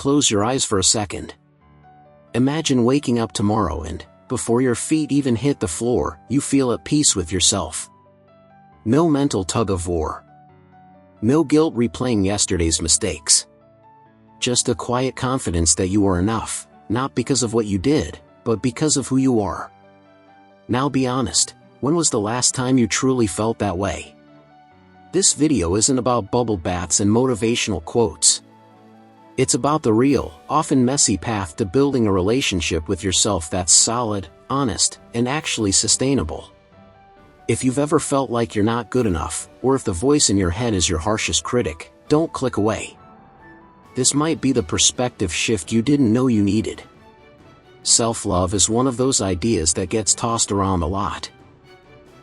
close your eyes for a second. Imagine waking up tomorrow and, before your feet even hit the floor, you feel at peace with yourself. No mental tug-of-war. No guilt replaying yesterday's mistakes. Just a quiet confidence that you are enough, not because of what you did, but because of who you are. Now be honest, when was the last time you truly felt that way? This video isn't about bubble baths and motivational quotes. It's about the real, often messy path to building a relationship with yourself that's solid, honest, and actually sustainable. If you've ever felt like you're not good enough, or if the voice in your head is your harshest critic, don't click away. This might be the perspective shift you didn't know you needed. Self-love is one of those ideas that gets tossed around a lot.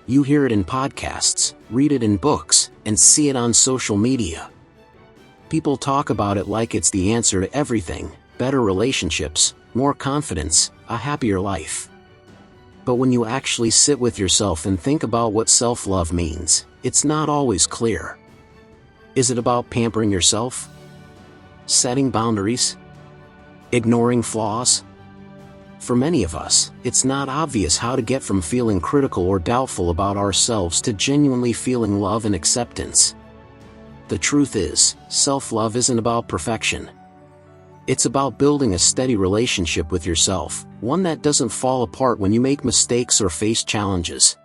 You hear it in podcasts, read it in books, and see it on social media. People talk about it like it's the answer to everything: better relationships, more confidence, a happier life. But when you actually sit with yourself and think about what self-love means, it's not always clear. Is it about pampering yourself? Setting boundaries? Ignoring flaws? For many of us, it's not obvious how to get from feeling critical or doubtful about ourselves to genuinely feeling love and acceptance. The truth is, self-love isn't about perfection. It's about building a steady relationship with yourself, one that doesn't fall apart when you make mistakes or face challenges.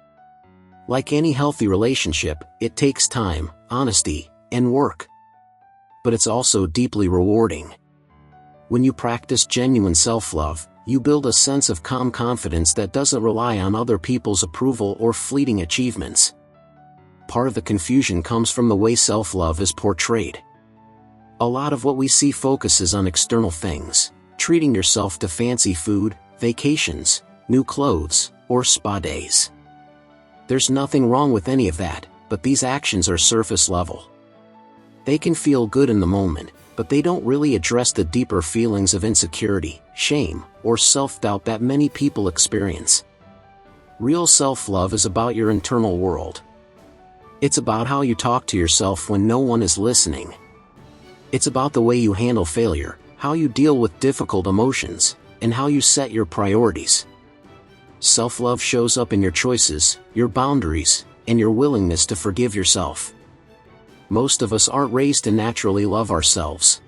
Like any healthy relationship, it takes time, honesty, and work. But it's also deeply rewarding. When you practice genuine self-love, you build a sense of calm confidence that doesn't rely on other people's approval or fleeting achievements. Part of the confusion comes from the way self-love is portrayed. A lot of what we see focuses on external things: treating yourself to fancy food, vacations, new clothes, or spa days. There's nothing wrong with any of that, but these actions are surface level. They can feel good in the moment, but they don't really address the deeper feelings of insecurity, shame, or self-doubt that many people experience. Real self-love is about your internal world. It's about how you talk to yourself when no one is listening. It's about the way you handle failure, how you deal with difficult emotions, and how you set your priorities. Self-love shows up in your choices, your boundaries, and your willingness to forgive yourself. Most of us aren't raised to naturally love ourselves.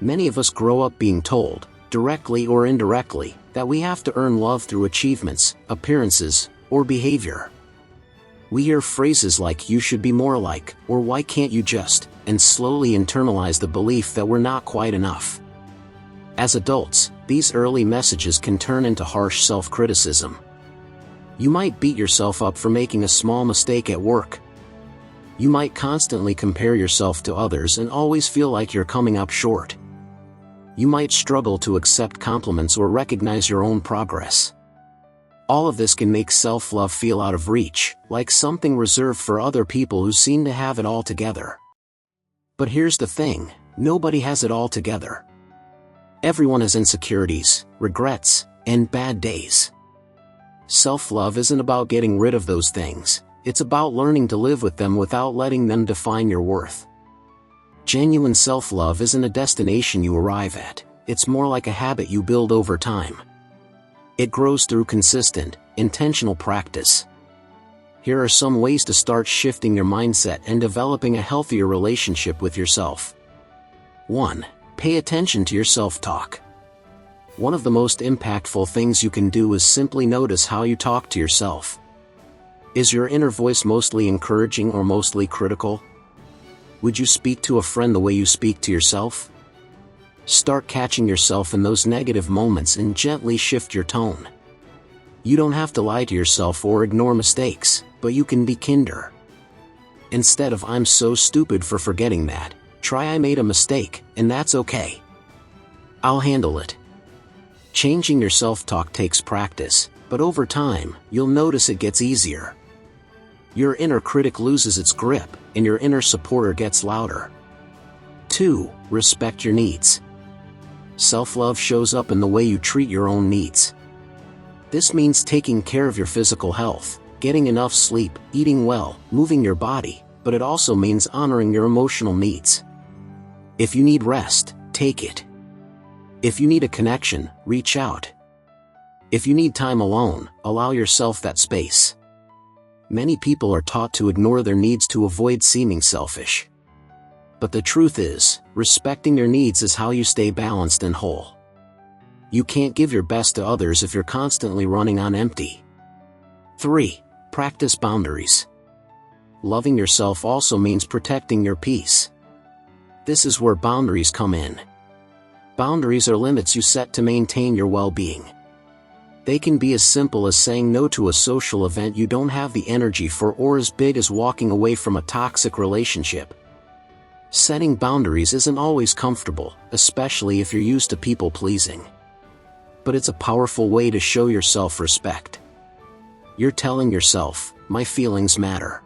Many of us grow up being told, directly or indirectly, that we have to earn love through achievements, appearances, or behavior. We hear phrases like "you should be more like," or "why can't you just," and slowly internalize the belief that we're not quite enough. As adults, these early messages can turn into harsh self-criticism. You might beat yourself up for making a small mistake at work. You might constantly compare yourself to others and always feel like you're coming up short. You might struggle to accept compliments or recognize your own progress. All of this can make self-love feel out of reach, like something reserved for other people who seem to have it all together. But here's the thing: nobody has it all together. Everyone has insecurities, regrets, and bad days. Self-love isn't about getting rid of those things. It's about learning to live with them without letting them define your worth. Genuine self-love isn't a destination you arrive at. It's more like a habit you build over time. It grows through consistent, intentional practice. Here are some ways to start shifting your mindset and developing a healthier relationship with yourself. 1. Pay attention to your self-talk. One of the most impactful things you can do is simply notice how you talk to yourself. Is your inner voice mostly encouraging or mostly critical? Would you speak to a friend the way you speak to yourself? Start catching yourself in those negative moments and gently shift your tone. You don't have to lie to yourself or ignore mistakes, but you can be kinder. Instead of "I'm so stupid for forgetting that," try "I made a mistake, and that's okay. I'll handle it." Changing your self-talk takes practice, but over time, you'll notice it gets easier. Your inner critic loses its grip, and your inner supporter gets louder. 2. Respect your needs. Self-love shows up in the way you treat your own needs. This means taking care of your physical health, getting enough sleep, eating well, moving your body, but it also means honoring your emotional needs. If you need rest, take it. If you need a connection, reach out. If you need time alone, allow yourself that space. Many people are taught to ignore their needs to avoid seeming selfish. But the truth is, respecting your needs is how you stay balanced and whole. You can't give your best to others if you're constantly running on empty. 3. Practice boundaries. Loving yourself also means protecting your peace. This is where boundaries come in. Boundaries are limits you set to maintain your well-being. They can be as simple as saying no to a social event you don't have the energy for, or as big as walking away from a toxic relationship. Setting boundaries isn't always comfortable, especially if you're used to people-pleasing. But it's a powerful way to show your self-respect. You're telling yourself, my feelings matter.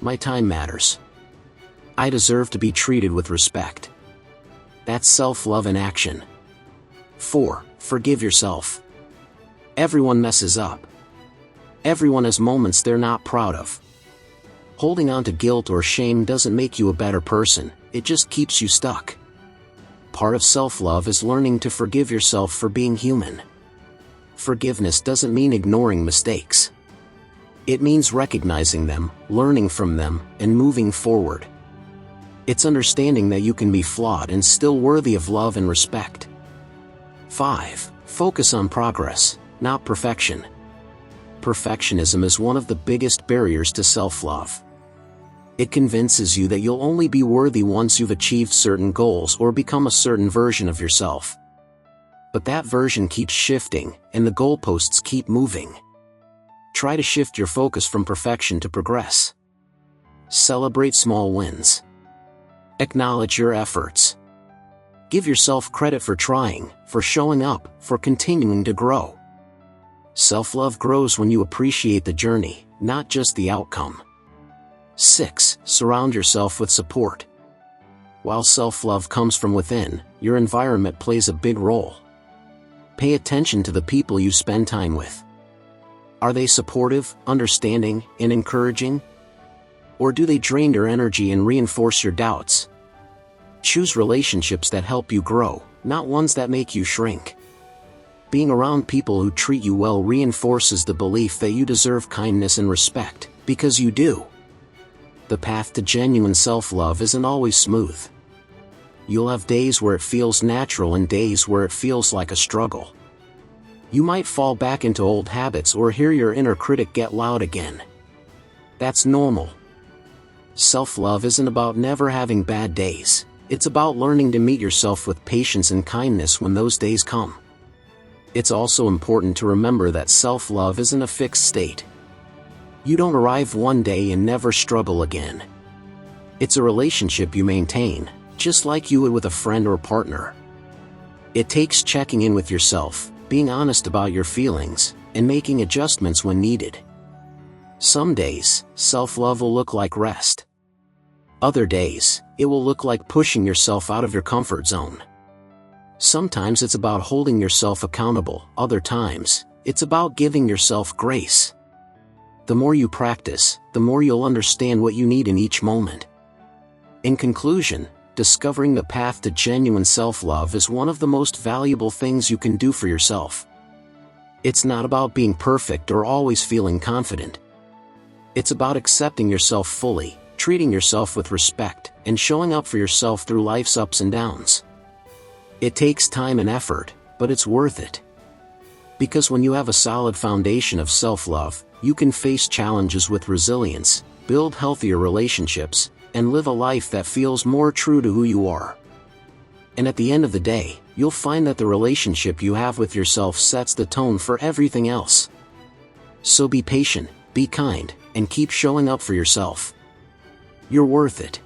My time matters. I deserve to be treated with respect. That's self-love in action. 4. Forgive yourself. Everyone messes up. Everyone has moments they're not proud of. Holding on to guilt or shame doesn't make you a better person, it just keeps you stuck. Part of self-love is learning to forgive yourself for being human. Forgiveness doesn't mean ignoring mistakes. It means recognizing them, learning from them, and moving forward. It's understanding that you can be flawed and still worthy of love and respect. 5. Focus on progress, not perfection. Perfectionism is one of the biggest barriers to self-love. It convinces you that you'll only be worthy once you've achieved certain goals or become a certain version of yourself. But that version keeps shifting, and the goalposts keep moving. Try to shift your focus from perfection to progress. Celebrate small wins. Acknowledge your efforts. Give yourself credit for trying, for showing up, for continuing to grow. Self-love grows when you appreciate the journey, not just the outcome. 6. Surround yourself with support. While self-love comes from within, your environment plays a big role. Pay attention to the people you spend time with. Are they supportive, understanding, and encouraging? Or do they drain your energy and reinforce your doubts? Choose relationships that help you grow, not ones that make you shrink. Being around people who treat you well reinforces the belief that you deserve kindness and respect, because you do. The path to genuine self-love isn't always smooth. You'll have days where it feels natural and days where it feels like a struggle. You might fall back into old habits or hear your inner critic get loud again. That's normal. Self-love isn't about never having bad days. It's about learning to meet yourself with patience and kindness when those days come. It's also important to remember that self-love isn't a fixed state. You don't arrive one day and never struggle again. It's a relationship you maintain, just like you would with a friend or partner. It takes checking in with yourself, being honest about your feelings, and making adjustments when needed. Some days, self-love will look like rest. Other days, it will look like pushing yourself out of your comfort zone. Sometimes it's about holding yourself accountable, other times, it's about giving yourself grace. The more you practice, the more you'll understand what you need in each moment. In conclusion, discovering the path to genuine self-love is one of the most valuable things you can do for yourself. It's not about being perfect or always feeling confident. It's about accepting yourself fully, treating yourself with respect, and showing up for yourself through life's ups and downs. It takes time and effort, but it's worth it. Because when you have a solid foundation of self-love, you can face challenges with resilience, build healthier relationships, and live a life that feels more true to who you are. And at the end of the day, you'll find that the relationship you have with yourself sets the tone for everything else. So be patient, be kind, and keep showing up for yourself. You're worth it.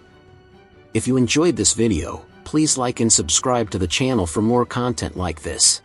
If you enjoyed this video, please like and subscribe to the channel for more content like this.